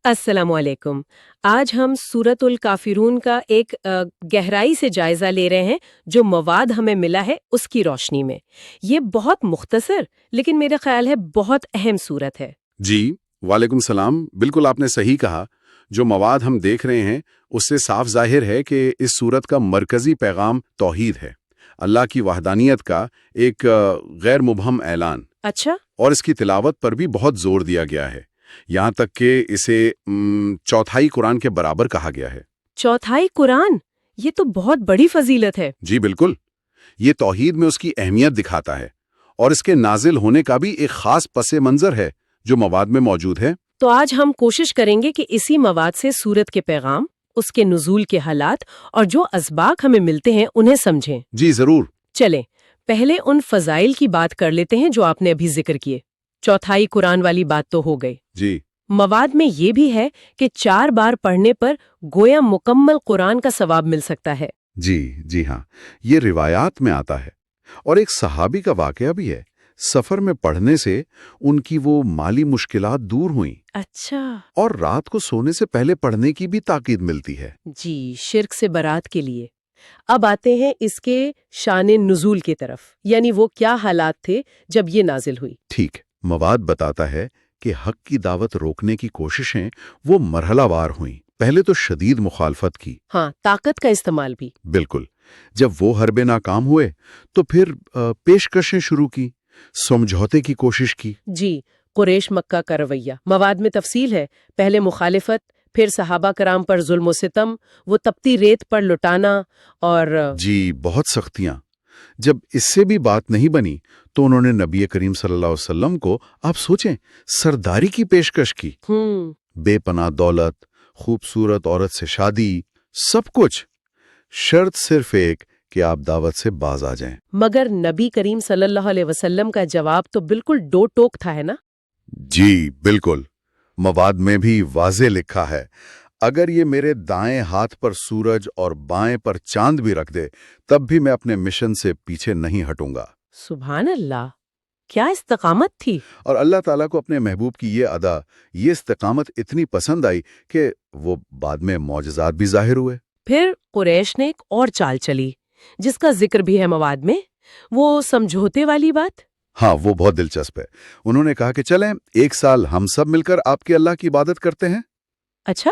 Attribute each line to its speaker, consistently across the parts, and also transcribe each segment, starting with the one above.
Speaker 1: السلام علیکم۔ آج ہم سورۃ الکافرون کا ایک گہرائی سے جائزہ لے رہے ہیں جو مواد ہمیں ملا ہے اس کی روشنی میں۔ یہ بہت مختصر لیکن میرا خیال ہے بہت اہم سورت ہے۔
Speaker 2: جی، وعلیکم السلام۔ بالکل آپ نے صحیح کہا۔ جو مواد ہم دیکھ رہے ہیں اس سے صاف ظاہر ہے کہ اس سورت کا مرکزی پیغام توحید ہے، اللہ کی وحدانیت کا ایک غیر مبہم اعلان،
Speaker 1: اچھا،
Speaker 2: اور اس کی تلاوت پر بھی بہت زور دیا گیا ہے، یہاں تک کہ اسے چوتھائی قرآن کے برابر کہا گیا ہے۔
Speaker 1: چوتھائی قرآن، یہ تو بہت بڑی فضیلت ہے۔
Speaker 2: جی بالکل، یہ توحید میں اس کی اہمیت دکھاتا ہے، اور اس کے نازل ہونے کا بھی ایک خاص پس منظر ہے جو مواد میں موجود ہے۔
Speaker 1: تو آج ہم کوشش کریں گے کہ اسی مواد سے سورت کے پیغام، اس کے نزول کے حالات اور جو اسباق ہمیں ملتے ہیں انہیں سمجھیں۔
Speaker 2: جی ضرور۔
Speaker 1: چلیں پہلے ان فضائل کی بات کر لیتے ہیں جو آپ نے ابھی ذکر کیے۔ چوتھائی قرآن والی بات تو ہو گئی۔
Speaker 2: جی
Speaker 1: مواد میں یہ بھی ہے کہ 4 بار پڑھنے پر گویا مکمل قرآن کا ثواب مل سکتا ہے۔
Speaker 2: جی ہاں، یہ روایات میں آتا ہے، اور ایک صحابی کا واقعہ بھی ہے۔ سفر میں پڑھنے سے ان کی وہ مالی مشکلات دور ہوئیں،
Speaker 1: اچھا،
Speaker 2: اور رات کو سونے سے پہلے پڑھنے کی بھی تاکید ملتی ہے۔
Speaker 1: جی، شرک سے برات کے لیے۔ اب آتے ہیں اس کے شان نزول کی طرف، یعنی وہ کیا حالات تھے جب یہ نازل ہوئی۔
Speaker 2: ٹھیک، مواد بتاتا ہے کہ حق کی دعوت روکنے کی کوششیں وہ مرحلہ وار ہوئیں۔ پہلے تو شدید مخالفت کی،
Speaker 1: ہاں، طاقت کا استعمال بھی۔
Speaker 2: بالکل۔ جب وہ حربے ناکام ہوئے تو پھر پیشکشیں شروع کی، سمجھوتے کی کوشش کی۔
Speaker 1: جی، قریش مکہ کا رویہ مواد میں تفصیل ہے۔ پہلے مخالفت، پھر صحابہ کرام پر ظلم و ستم، وہ تپتی ریت پر لٹانا، اور
Speaker 2: جی بہت سختیاں۔ جب اس سے بھی بات نہیں بنی تو انہوں نے نبی کریم صلی اللہ علیہ وسلم کو، آپ سوچیں، سرداری کی پیشکش کی۔ بے پناہ دولت، خوبصورت عورت سے شادی، سب کچھ، شرط صرف ایک کہ آپ دعوت سے باز آ جائیں۔
Speaker 1: مگر نبی کریم صلی اللہ علیہ وسلم کا جواب تو بالکل ڈو ٹوک تھا، ہے نا؟
Speaker 2: جی بالکل، مواد میں بھی واضح لکھا ہے، اگر یہ میرے دائیں ہاتھ پر سورج اور بائیں پر چاند بھی رکھ دے تب بھی میں اپنے مشن سے پیچھے نہیں ہٹوں گا۔
Speaker 1: سبحان اللہ، کیا استقامت تھی!
Speaker 2: اور اللہ تعالیٰ کو اپنے محبوب کی یہ ادا، یہ استقامت اتنی پسند آئی کہ وہ بعد میں معجزات بھی ظاہر ہوئے۔
Speaker 1: پھر قریش نے ایک اور چال چلی جس کا ذکر بھی ہے مواد میں، وہ سمجھوتے والی بات۔
Speaker 2: ہاں، وہ بہت دلچسپ ہے۔ انہوں نے کہا کہ چلیں 1 سال ہم سب مل کر آپ کے اللہ کی عبادت کرتے ہیں،
Speaker 1: اچھا،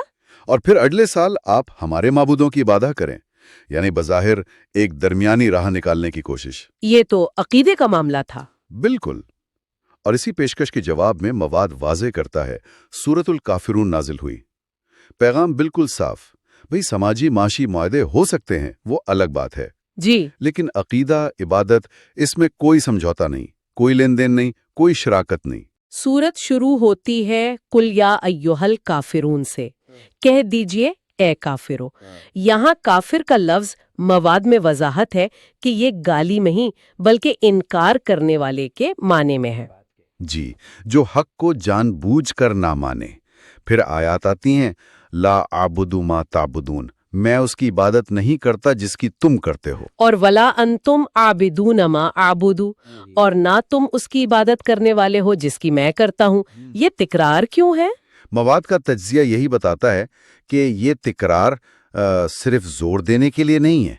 Speaker 2: اور پھر اگلے سال آپ ہمارے معبودوں کی عبادت کریں، یعنی بظاہر ایک درمیانی راہ نکالنے کی کوشش۔
Speaker 1: یہ تو عقیدے کا معاملہ تھا۔
Speaker 2: بالکل، اور اسی پیشکش کے جواب میں مواد واضح کرتا ہے سورۃ الکافرون نازل ہوئی۔ پیغام بالکل صاف، بھئی سماجی معاشی معاہدے ہو سکتے ہیں، وہ الگ بات ہے،
Speaker 1: جی،
Speaker 2: لیکن عقیدہ، عبادت، اس میں کوئی سمجھوتا نہیں، کوئی لین دین نہیں، کوئی شراکت نہیں۔
Speaker 1: سورت شروع ہوتی ہے قل یا ایھا الکافرون سے، کہہ دیجئے اے کافرو۔ یہاں کافر کا لفظ مواد میں وضاحت ہے کہ یہ گالی نہیں بلکہ انکار کرنے والے کے معنی میں ہے۔
Speaker 2: جی، جو حق کو جان بوجھ کر نہ مانے۔ پھر آیات آتی ہیں، لا اعبد ما تعبدون، میں اس کی عبادت نہیں کرتا جس کی تم کرتے ہو۔
Speaker 1: اور ولا انتم عابدون ما اعبد، اور نہ تم اس کی عبادت کرنے والے ہو جس کی میں کرتا ہوں۔ یہ تکرار کیوں ہے؟
Speaker 2: مواد کا تجزیہ یہی بتاتا ہے کہ یہ تکرار صرف زور دینے کے لیے نہیں ہے،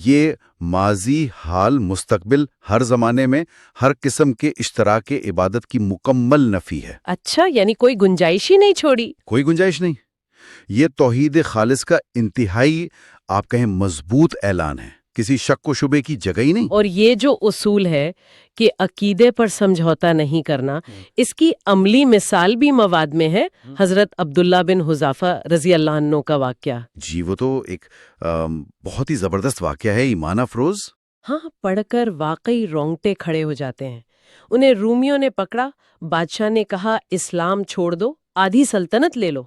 Speaker 2: یہ ماضی، حال، مستقبل، ہر زمانے میں ہر قسم کے اشتراک عبادت کی مکمل نفی ہے۔
Speaker 1: اچھا، یعنی کوئی گنجائش ہی نہیں چھوڑی۔
Speaker 2: کوئی گنجائش نہیں۔ یہ توحید خالص کا انتہائی، آپ کہیں، مضبوط اعلان ہے، کسی شک و شبے کی جگہ ہی نہیں۔
Speaker 1: اور یہ جو اصول ہے کہ عقیدے پر سمجھوتا نہیں کرنا، اس کی عملی مثال بھی مواد میں ہے، حضرت عبداللہ بن حذافہ رضی اللہ عنہ کا واقعہ۔
Speaker 2: جی، وہ تو ایک بہت ہی زبردست واقعہ ہے، ایمان افروز۔
Speaker 1: ہاں، پڑھ کر واقعی رونگٹے کھڑے ہو جاتے ہیں۔ انہیں رومیوں نے پکڑا، بادشاہ نے کہا اسلام چھوڑ دو، آدھی سلطنت لے لو۔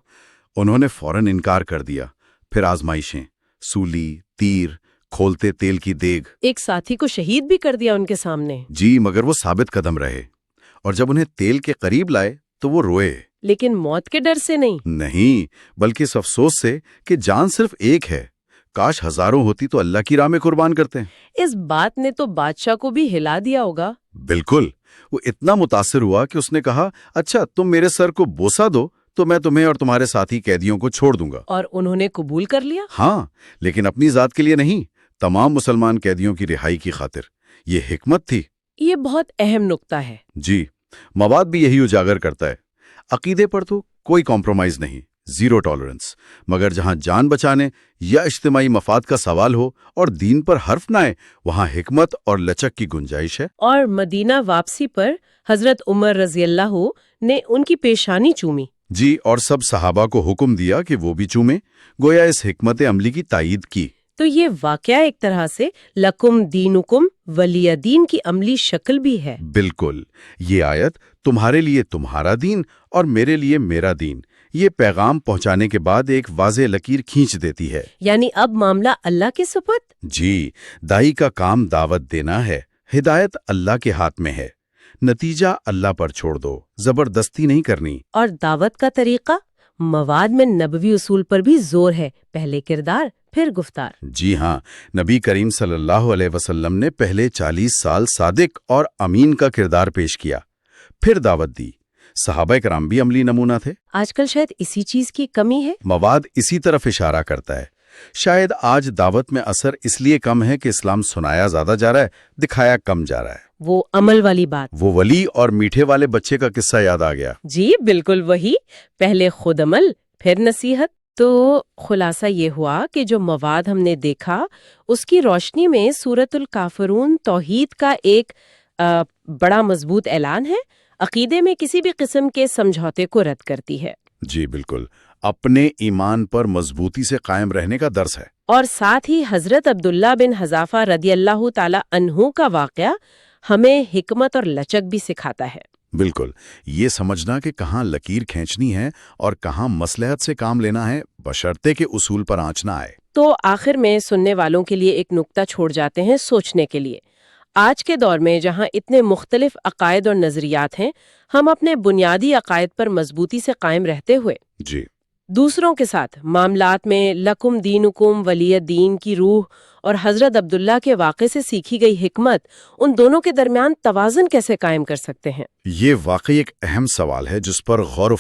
Speaker 2: انہوں نے فوراً انکار کر دیا۔ پھر آزمائشیں، سولی، تیر، کھولتے تیل کی دیگ۔
Speaker 1: ایک ساتھی کو شہید بھی کر دیا ان کے سامنے۔
Speaker 2: جی، مگر وہ ثابت قدم رہے، اور جب انہیں تیل کے قریب لائے تو وہ روئے۔
Speaker 1: لیکن موت کے ڈر سے
Speaker 2: نہیں، بلکہ اس افسوس سے کہ جان صرف ایک ہے، کاش ہزاروں ہوتی تو اللہ کی راہ میں قربان کرتے ہیں۔
Speaker 1: اس بات نے تو بادشاہ کو بھی ہلا دیا ہوگا۔
Speaker 2: بالکل، وہ اتنا متاثر ہوا کہ اس نے کہا، اچھا تم میرے سر کو بوسہ دو تو میں تمہیں اور تمہارے ساتھی قیدیوں کو چھوڑ دوں گا۔
Speaker 1: اور انہوں نے قبول کر لیا؟
Speaker 2: ہاں، لیکن اپنی ذات کے لیے نہیں، تمام مسلمان قیدیوں کی رہائی کی خاطر۔ یہ حکمت تھی۔
Speaker 1: یہ بہت اہم نقطہ ہے۔
Speaker 2: جی، مواد بھی یہی اجاگر کرتا ہے۔ عقیدے پر تو کوئی کمپرومائز نہیں، زیرو ٹالرنس، مگر جہاں جان بچانے یا اجتماعی مفاد کا سوال ہو اور دین پر حرف نہ آئے، وہاں حکمت اور لچک کی گنجائش ہے۔
Speaker 1: اور مدینہ واپسی پر حضرت عمر رضی اللہ نے ان کی پیشانی چومی۔
Speaker 2: جی، اور سب صحابہ کو حکم دیا کہ وہ بھی چومیں، گویا اس حکمت عملی کی تائید کی۔
Speaker 1: تو یہ واقعہ ایک طرح سے لکم دینکم ولی دین کی عملی شکل بھی ہے۔
Speaker 2: بالکل، یہ آیت تمہارے لیے تمہارا دین اور میرے لیے میرا دین، یہ پیغام پہنچانے کے بعد ایک واضح لکیر کھینچ دیتی ہے۔
Speaker 1: یعنی اب معاملہ اللہ کے سپرد؟
Speaker 2: جی، دائی کا کام دعوت دینا ہے، ہدایت اللہ کے ہاتھ میں ہے، نتیجہ اللہ پر چھوڑ دو، زبردستی نہیں کرنی۔
Speaker 1: اور دعوت کا طریقہ؟ مواد میں نبوی اصول پر بھی زور ہے، پہلے کردار پھر گفتار۔
Speaker 2: جی ہاں، نبی کریم صلی اللہ علیہ وسلم نے پہلے 40 سال صادق اور امین کا کردار پیش کیا، پھر دعوت دی۔ صحابہ کرام بھی عملی نمونہ تھے۔
Speaker 1: آج کل شاید اسی چیز کی کمی ہے۔
Speaker 2: مواد اسی طرف اشارہ کرتا ہے۔ شاید آج دعوت میں اثر اس لیے کم ہے کہ اسلام سنایا زیادہ جا رہا ہے، دکھایا کم جا رہا ہے۔
Speaker 1: وہ عمل والی بات۔
Speaker 2: وہ ولی اور میٹھے والے بچے کا قصہ یاد آ گیا۔
Speaker 1: جی بالکل وہی، پہلے خود عمل پھر نصیحت۔ تو خلاصہ یہ ہوا کہ جو مواد ہم نے دیکھا اس کی روشنی میں سورۃ الکافرون توحید کا ایک بڑا مضبوط اعلان ہے، عقیدے میں کسی بھی قسم کے سمجھوتے کو رد کرتی ہے۔
Speaker 2: جی بالکل، اپنے ایمان پر مضبوطی سے قائم رہنے کا درس ہے۔
Speaker 1: اور ساتھ ہی حضرت عبداللہ بن حذافہ رضی اللہ تعالی عنہ کا واقعہ ہمیں حکمت اور لچک بھی سکھاتا ہے۔
Speaker 2: بالکل، یہ سمجھنا کہ کہاں لکیر کھینچنی ہے اور کہاں مصلحت سے کام لینا ہے، بشرطے کے اصول پر آنچ نہ آئے۔
Speaker 1: تو آخر میں سننے والوں کے لیے ایک نکتہ چھوڑ جاتے ہیں سوچنے کے لیے۔ آج کے دور میں جہاں اتنے مختلف عقائد اور نظریات ہیں، ہم اپنے بنیادی عقائد پر مضبوطی سے قائم رہتے ہوئے
Speaker 2: جی،
Speaker 1: دوسروں کے ساتھ معاملات میں لکم دینکم ولی دین کی روح اور حضرت عبداللہ کے واقعے سے سیکھی گئی حکمت، ان دونوں کے درمیان توازن کیسے قائم کر سکتے ہیں؟
Speaker 2: یہ واقعی ایک اہم سوال ہے جس پر غور و